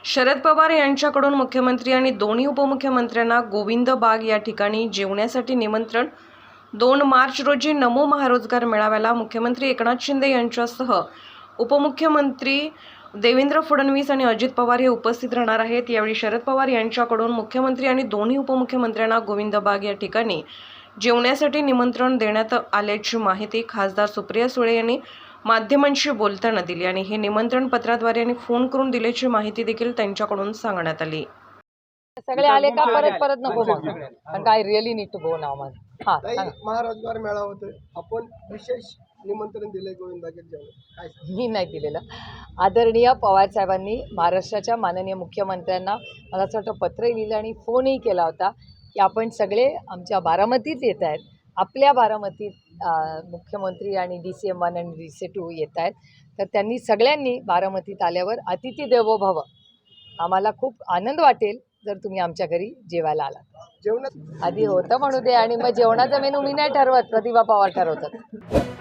शरद पवार यांच्याकडून मुख्यमंत्री आणि दोन्ही उपमुख्यमंत्र्यांना गोविंद बाग या ठिकाणी जेवण्यासाठी निमंत्रण। 2 मार्च रोजी नमो महारोजगार मेळाव्याला मुख्यमंत्री एकनाथ शिंदे यांच्यासह उपमुख्यमंत्री देवेंद्र फडणवीस आणि अजित पवार हे उपस्थित राहणार आहेत। यावेळी शरद पवार यांच्याकडून मुख्यमंत्री आणि दोन्ही उपमुख्यमंत्र्यांना गोविंद बाग या ठिकाणी जेवण्यासाठी निमंत्रण देण्यात आल्याची माहिती खासदार सुप्रिया सुळे यांनी माध्यमांशी बोलताना दिली आणि हे निमंत्रण पत्राद्वारे आणि फोन करून दिल्याची माहिती देखील त्यांच्याकडून सांगण्यात आली। सगळे आले का परत नको मग पण काय रिअली नीड टू गो नाव मग महारोजगार मेळावा होतोय, आपण विशेष निमंत्रण दिले गोविंदाबागेत जेवण, मी नाही दिलेलं। आदरणीय पवार साहेबांनी महाराष्ट्राच्या माननीय मुख्यमंत्र्यांना मला असं वाटतं पत्रही लिहिलं आणि फोनही केला होता की आपण सगळे आमच्या बारामतीत येत आहेत, आपल्या बारामतीत मुख्यमंत्री आणि DC-1 आणि DC-2 येत आहेत, तर त्यांनी सगळ्यांनी बारामतीत आल्यावर अतिथी देवो भव, आम्हाला खूप आनंद वाटेल जर तुम्ही आमच्या घरी जेवायला आलात। जेवणात आधी होतं म्हणू दे आणि मग जेवणाचा मेनू मी नाही ठरवत, प्रतिभा पवार ठरवतात।